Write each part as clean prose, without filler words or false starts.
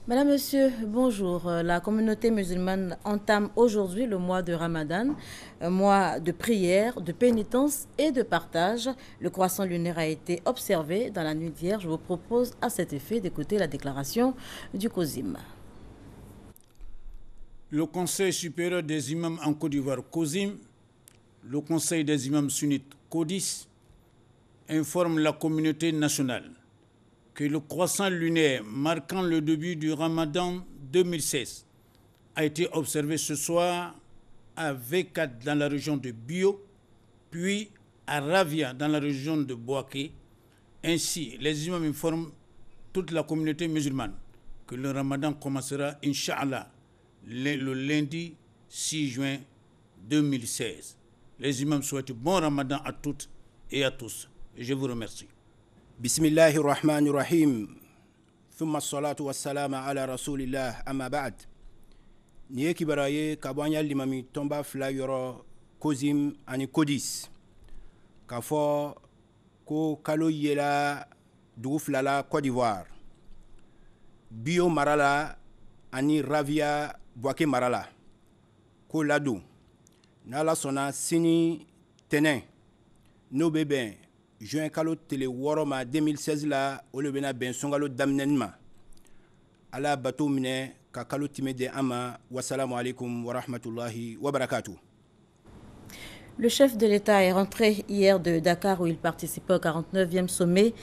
Madame, Monsieur, bonjour. La communauté musulmane entame aujourd'hui le mois de Ramadan, un mois de prière, de pénitence et de partage. Le croissant lunaire a été observé dans la nuit d'hier. Je vous propose à cet effet d'écouter la déclaration du COSIM. Le Conseil supérieur des imams en Côte d'Ivoire, COSIM, le Conseil des imams sunnites, CODIS, informe la communauté nationale que le croissant lunaire marquant le début du Ramadan 2016 a été observé ce soir à V4 dans la région de Bio, puis à Ravia dans la région de Boaké. Ainsi, les imams informent toute la communauté musulmane que le Ramadan commencera, Inch'Allah, le lundi 6 juin 2016. Les imams souhaitent bon Ramadan à toutes et à tous. Et je vous remercie. Bismillahir Rahmanir Rahim. Thumma salatu wassalam ala rasulillah amma ba'd. Niye kibaraye kabanya limami tomba fila yoro COSIM ani CODIS. Kafo ko kalo yela dugu filala Côte d'Ivoire. Bio marala ani Ravia Boaké marala. Ko ladu. Nala sona sini tenen. No beben. Juin kalo tele woroma 2016 la olebena ben songalo damnenma ala bato mine ka kalo timede ama wassalamu alaikum wa rahmatullahi wa barakatuh. Le chef de l'État est rentré hier de Dakar où il participait au 49e sommet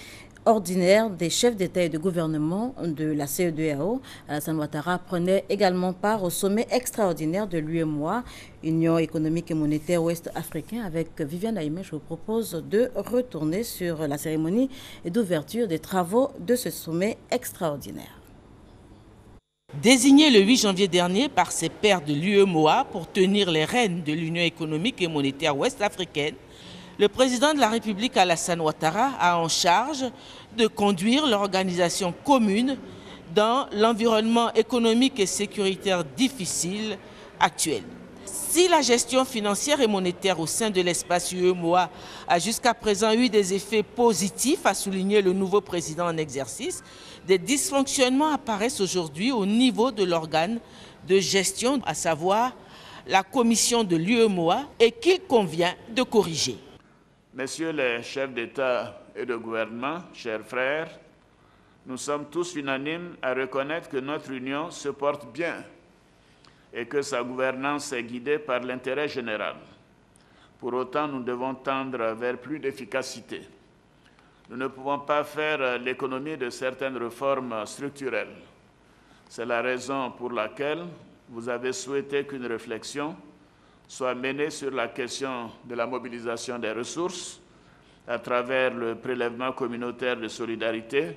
ordinaire des chefs d'État et de gouvernement de la CEDEAO. Alassane Ouattara prenait également part au sommet extraordinaire de l'UEMOA, Union économique et monétaire ouest-africaine. Avec Viviane Aïmé, je vous propose de retourner sur la cérémonie d'ouverture des travaux de ce sommet extraordinaire. Désigné le 8 janvier dernier par ses pairs de l'UEMOA pour tenir les rênes de l'Union économique et monétaire ouest-africaine, le président de la République Alassane Ouattara a en charge de conduire l'organisation commune dans l'environnement économique et sécuritaire difficile actuel. Si la gestion financière et monétaire au sein de l'espace UEMOA a jusqu'à présent eu des effets positifs, a souligné le nouveau président en exercice, des dysfonctionnements apparaissent aujourd'hui au niveau de l'organe de gestion, à savoir la commission de l'UEMOA, et qu'il convient de corriger. Messieurs les chefs d'État et de gouvernement, chers frères, nous sommes tous unanimes à reconnaître que notre Union se porte bien et que sa gouvernance est guidée par l'intérêt général. Pour autant, nous devons tendre vers plus d'efficacité. Nous ne pouvons pas faire l'économie de certaines réformes structurelles. C'est la raison pour laquelle vous avez souhaité qu'une réflexion soit menée sur la question de la mobilisation des ressources à travers le prélèvement communautaire de solidarité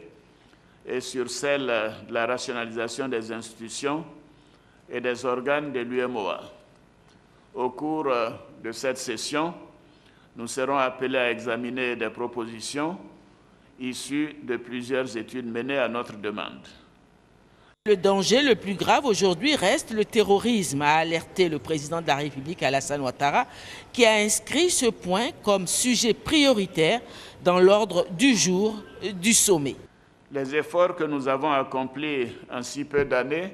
et sur celle de la rationalisation des institutions et des organes de l'UEMOA. Au cours de cette session, nous serons appelés à examiner des propositions issues de plusieurs études menées à notre demande. Le danger le plus grave aujourd'hui reste le terrorisme, a alerté le président de la République Alassane Ouattara, qui a inscrit ce point comme sujet prioritaire dans l'ordre du jour du sommet. Les efforts que nous avons accomplis en si peu d'années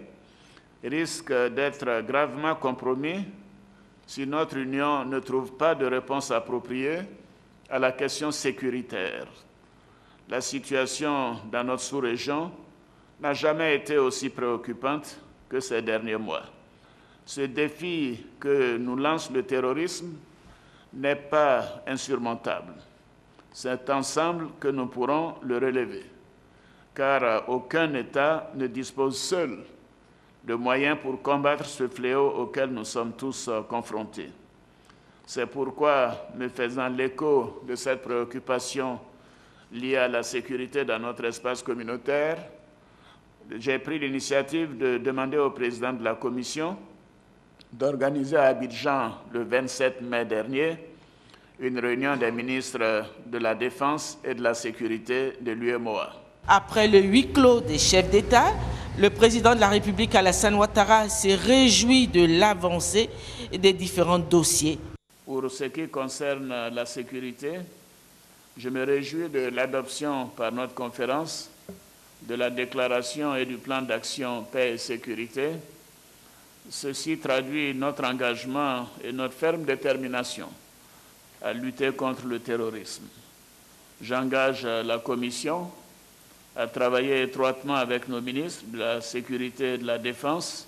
risquent d'être gravement compromis si notre Union ne trouve pas de réponse appropriée à la question sécuritaire. La situation dans notre sous-région n'a jamais été aussi préoccupante que ces derniers mois. Ce défi que nous lance le terrorisme n'est pas insurmontable. C'est ensemble que nous pourrons le relever, car aucun État ne dispose seul de moyens pour combattre ce fléau auquel nous sommes tous confrontés. C'est pourquoi, me faisant l'écho de cette préoccupation liée à la sécurité dans notre espace communautaire, j'ai pris l'initiative de demander au président de la Commission d'organiser à Abidjan le 27 mai dernier une réunion des ministres de la Défense et de la Sécurité de l'UEMOA. Après le huis clos des chefs d'État, le président de la République Alassane Ouattara s'est réjoui de l'avancée des différents dossiers. Pour ce qui concerne la sécurité, je me réjouis de l'adoption par notre conférence de la déclaration et du plan d'action paix et sécurité, ceci traduit notre engagement et notre ferme détermination à lutter contre le terrorisme. J'engage la Commission à travailler étroitement avec nos ministres de la Sécurité et de la Défense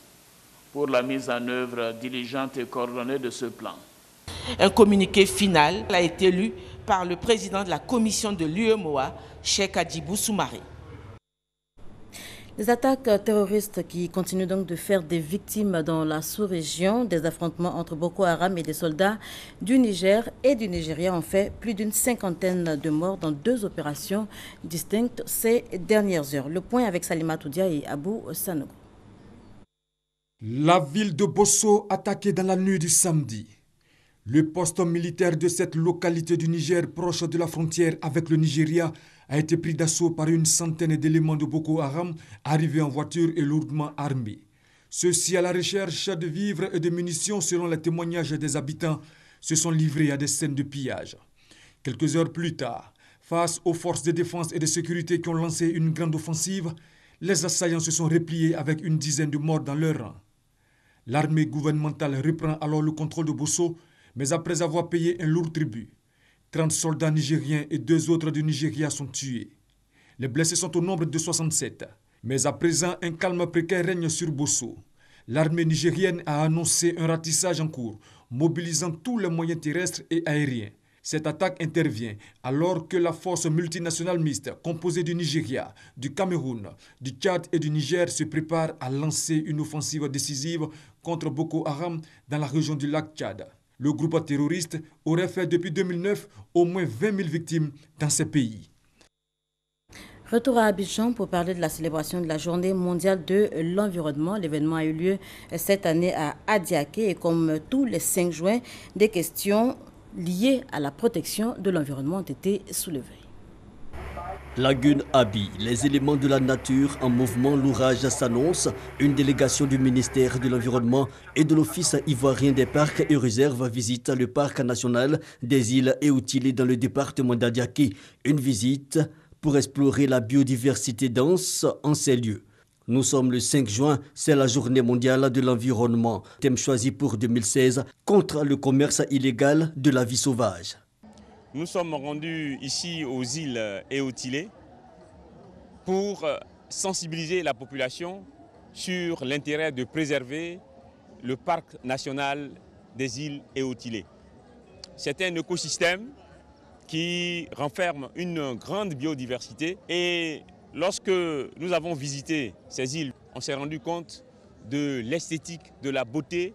pour la mise en œuvre diligente et coordonnée de ce plan. Un communiqué final a été lu par le président de la commission de l'UEMOA, Cheikh Hadjibou Soumaré. Les attaques terroristes qui continuent donc de faire des victimes dans la sous-région, des affrontements entre Boko Haram et des soldats du Niger et du Nigeria ont fait plus d'une 50aine de morts dans 2 opérations distinctes ces dernières heures. Le point avec Salima Toudia et Abou Sanogo. La ville de Bosso attaquée dans la nuit du samedi. Le poste militaire de cette localité du Niger, proche de la frontière avec le Nigeria, a été pris d'assaut par une centaine d'éléments de Boko Haram arrivés en voiture et lourdement armés. Ceux-ci, à la recherche de vivres et de munitions selon les témoignages des habitants, se sont livrés à des scènes de pillage. Quelques heures plus tard, face aux forces de défense et de sécurité qui ont lancé une grande offensive, les assaillants se sont repliés avec une dizaine de morts dans leur rang. L'armée gouvernementale reprend alors le contrôle de Bosso, mais après avoir payé un lourd tribut. 30 soldats nigériens et 2 autres du Nigeria sont tués. Les blessés sont au nombre de 67. Mais à présent, un calme précaire règne sur Bosso. L'armée nigérienne a annoncé un ratissage en cours, mobilisant tous les moyens terrestres et aériens. Cette attaque intervient alors que la force multinationale mixte, composée du Nigeria, du Cameroun, du Tchad et du Niger, se prépare à lancer une offensive décisive contre Boko Haram dans la région du lac Tchad. Le groupe terroriste aurait fait depuis 2009 au moins 20 000 victimes dans ces pays. Retour à Abidjan pour parler de la célébration de la Journée mondiale de l'environnement. L'événement a eu lieu cette année à Adiaké et comme tous les 5 juin, des questions liées à la protection de l'environnement ont été soulevées. Lagune Abi, les éléments de la nature en mouvement, l'orage s'annonce. Une délégation du ministère de l'Environnement et de l'Office ivoirien des parcs et réserves visite le parc national des îles Eotilé dans le département d'Adiaké. Une visite pour explorer la biodiversité dense en ces lieux. Nous sommes le 5 juin, c'est la journée mondiale de l'environnement. Thème choisi pour 2016, contre le commerce illégal de la vie sauvage. Nous sommes rendus ici aux îles Eotilé pour sensibiliser la population sur l'intérêt de préserver le parc national des îles Eotilé. C'est un écosystème qui renferme une grande biodiversité et lorsque nous avons visité ces îles, on s'est rendu compte de l'esthétique, de la beauté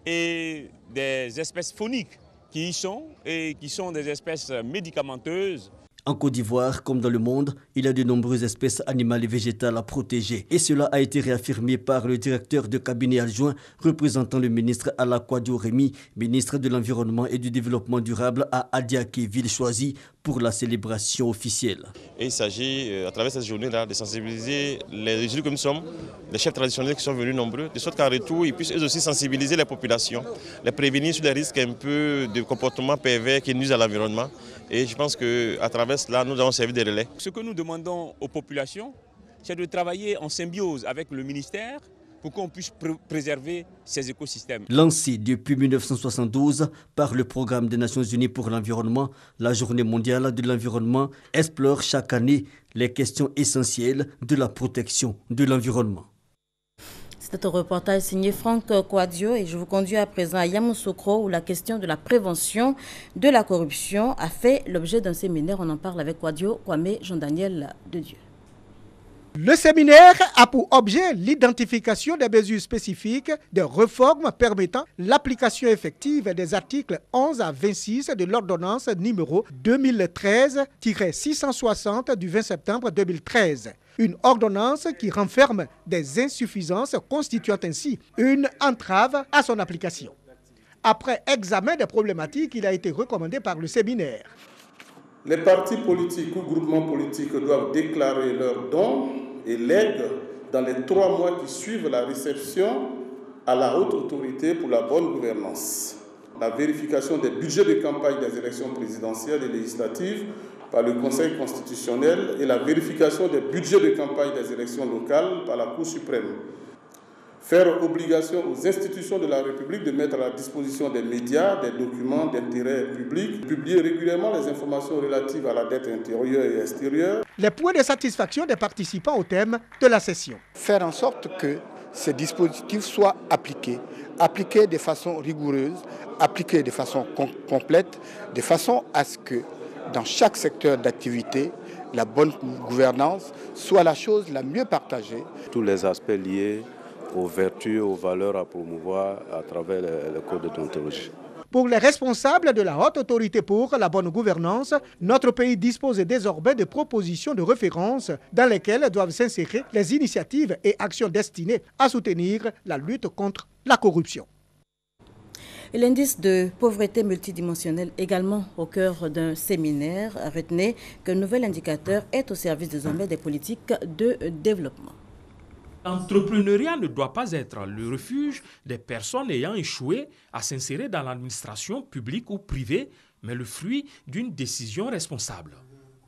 et des espèces fauniques qui y sont et qui sont des espèces médicamenteuses. En Côte d'Ivoire, comme dans le monde, il y a de nombreuses espèces animales et végétales à protéger. Et cela a été réaffirmé par le directeur de cabinet adjoint représentant le ministre Alakwadio Rémy, ministre de l'Environnement et du Développement durable à Adiaké, ville choisie pour la célébration officielle. Et il s'agit, à travers cette journée-là, de sensibiliser les régions que nous sommes, les chefs traditionnels qui sont venus nombreux, de sorte qu'en retour, ils puissent eux aussi sensibiliser les populations, les prévenir sur les risques un peu de comportements pervers qui nuisent à l'environnement. Et je pense qu'à travers cela, nous avons servi de relais. Ce que nous demandons aux populations, c'est de travailler en symbiose avec le ministère pour qu'on puisse préserver ces écosystèmes. Lancée depuis 1972 par le Programme des Nations Unies pour l'environnement, la Journée mondiale de l'environnement explore chaque année les questions essentielles de la protection de l'environnement. C'est un reportage signé Franck Kouadio et je vous conduis à présent à Yamoussoukro où la question de la prévention de la corruption a fait l'objet d'un séminaire. On en parle avec Kouadio Kwame Jean-Daniel Dedieu. Le séminaire a pour objet l'identification des mesures spécifiques de réformes permettant l'application effective des articles 11 à 26 de l'ordonnance numéro 2013-660 du 20 septembre 2013. Une ordonnance qui renferme des insuffisances constituant ainsi une entrave à son application. Après examen des problématiques, il a été recommandé par le séminaire. Les partis politiques ou groupements politiques doivent déclarer leurs dons et legs dans les 3 mois qui suivent la réception à la haute autorité pour la bonne gouvernance. la vérification des budgets de campagne des élections présidentielles et législatives par le Conseil constitutionnel et la vérification des budgets de campagne des élections locales par la Cour suprême. Faire obligation aux institutions de la République de mettre à la disposition des médias des documents d'intérêt public, publier régulièrement les informations relatives à la dette intérieure et extérieure. Les points de satisfaction des participants au thème de la session. Faire en sorte que ces dispositifs soient appliqués de façon rigoureuse, appliqués de façon complète, de façon à ce que dans chaque secteur d'activité, la bonne gouvernance soit la chose la mieux partagée. Tous les aspects liés aux vertus, aux valeurs à promouvoir à travers le code de déontologie. Pour les responsables de la Haute Autorité pour la bonne gouvernance, notre pays dispose désormais de propositions de référence dans lesquelles doivent s'insérer les initiatives et actions destinées à soutenir la lutte contre la corruption. L'indice de pauvreté multidimensionnelle également au cœur d'un séminaire. Retenez qu'un nouvel indicateur est au service désormais des politiques de développement. L'entrepreneuriat ne doit pas être le refuge des personnes ayant échoué à s'insérer dans l'administration publique ou privée, mais le fruit d'une décision responsable.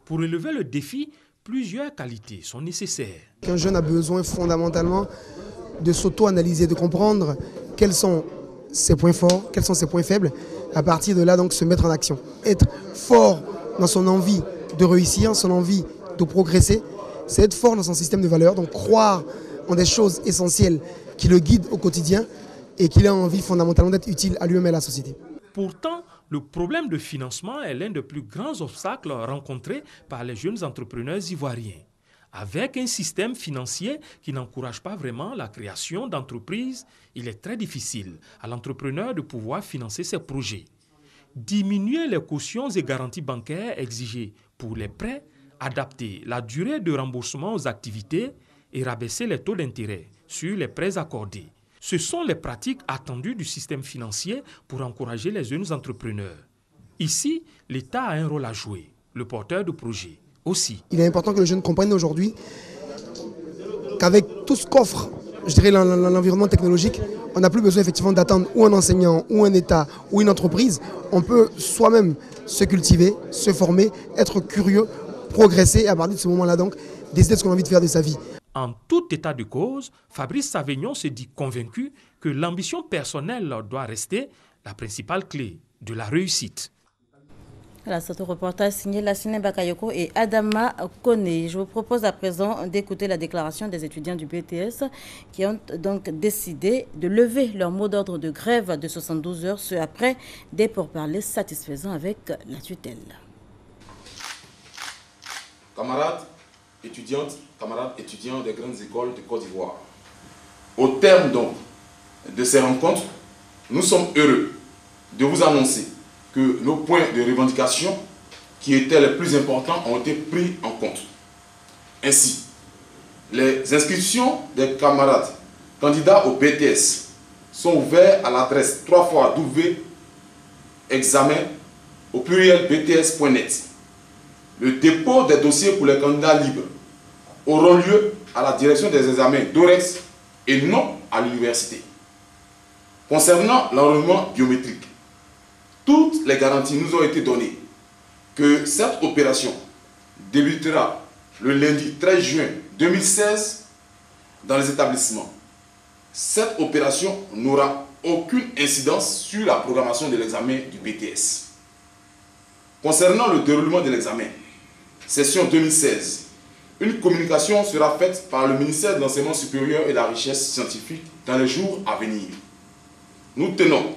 Pour relever le défi, plusieurs qualités sont nécessaires. Un jeune a besoin fondamentalement de s'auto-analyser, de comprendre quels sont ses points forts, quels sont ses points faibles, à partir de là donc se mettre en action. Être fort dans son envie de réussir, son envie de progresser, c'est être fort dans son système de valeurs, donc croire en des choses essentielles qui le guident au quotidien et qu'il a envie fondamentalement d'être utile à lui-même et à la société. Pourtant, le problème de financement est l'un des plus grands obstacles rencontrés par les jeunes entrepreneurs ivoiriens. Avec un système financier qui n'encourage pas vraiment la création d'entreprises, il est très difficile à l'entrepreneur de pouvoir financer ses projets. Diminuer les cautions et garanties bancaires exigées pour les prêts, adapter la durée de remboursement aux activités et rabaisser les taux d'intérêt sur les prêts accordés. Ce sont les pratiques attendues du système financier pour encourager les jeunes entrepreneurs. Ici, l'État a un rôle à jouer, le porteur de projet aussi. Il est important que les jeunes comprennent aujourd'hui qu'avec tout ce qu'offre, je dirais, l'environnement technologique, on n'a plus besoin effectivement d'attendre ou un enseignant, ou un État, ou une entreprise. On peut soi-même se cultiver, se former, être curieux, progresser et à partir de ce moment-là donc, décider de ce qu'on a envie de faire de sa vie. En tout état de cause, Fabrice Savignon se dit convaincu que l'ambition personnelle doit rester la principale clé de la réussite. Voilà, c'est un reportage signé Lassine Bakayoko et Adama Kone. Je vous propose à présent d'écouter la déclaration des étudiants du BTS qui ont donc décidé de lever leur mot d'ordre de grève de 72 heures, ce après des pourparlers satisfaisants avec la tutelle. Camarades étudiantes, camarades étudiants des grandes écoles de Côte d'Ivoire, au terme donc de ces rencontres, nous sommes heureux de vous annoncer que nos points de revendication qui étaient les plus importants ont été pris en compte. Ainsi, les inscriptions des camarades candidats au BTS sont ouvertes à l'adresse 3xW-examen au pluriel bts.net. Le dépôt des dossiers pour les candidats libres auront lieu à la direction des examens d'OREX et non à l'université. Concernant l'enrôlement biométrique, toutes les garanties nous ont été données que cette opération débutera le lundi 13 juin 2016 dans les établissements. Cette opération n'aura aucune incidence sur la programmation de l'examen du BTS. Concernant le déroulement de l'examen, session 2016, une communication sera faite par le ministère de l'Enseignement supérieur et de la Recherche scientifique dans les jours à venir. Nous tenons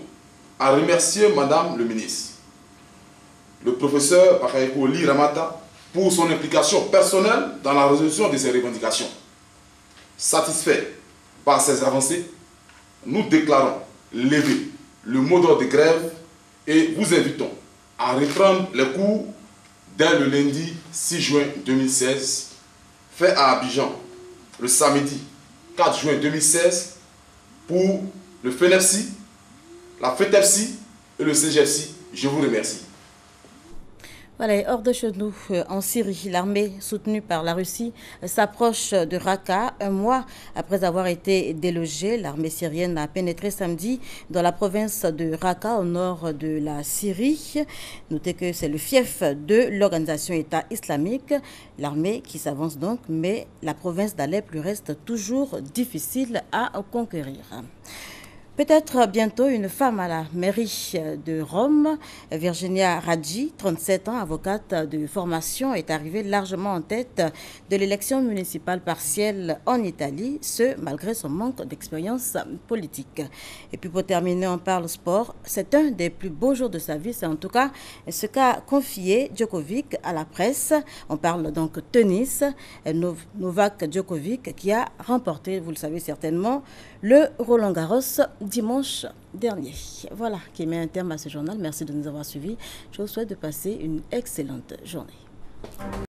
à remercier Madame le ministre, le professeur Bakayoko Ly Ramata, pour son implication personnelle dans la résolution de ces revendications. Satisfait par ces avancées, nous déclarons lever le mot d'ordre de grève et vous invitons à reprendre les cours dès le lundi 6 juin 2016, fait à Abidjan le samedi 4 juin 2016 pour le FENEPSI, la FETEPSI et le CGFSI. Je vous remercie. Voilà, hors de chez nous, en Syrie, l'armée soutenue par la Russie s'approche de Raqqa. Un mois après avoir été délogée, l'armée syrienne a pénétré samedi dans la province de Raqqa, au nord de la Syrie. Notez que c'est le fief de l'organisation État islamique. L'armée qui s'avance donc, mais la province d'Alep lui reste toujours difficile à conquérir. Peut-être bientôt une femme à la mairie de Rome. Virginia Raggi, 37 ans, avocate de formation, est arrivée largement en tête de l'élection municipale partielle en Italie, ce malgré son manque d'expérience politique. Et puis pour terminer, on parle sport. C'est un des plus beaux jours de sa vie, c'est en tout cas ce qu'a confié Djokovic à la presse. On parle donc tennis. Novak Djokovic qui a remporté, vous le savez certainement, le Roland-Garros dimanche dernier. Voilà qui met un terme à ce journal. Merci de nous avoir suivis. Je vous souhaite de passer une excellente journée.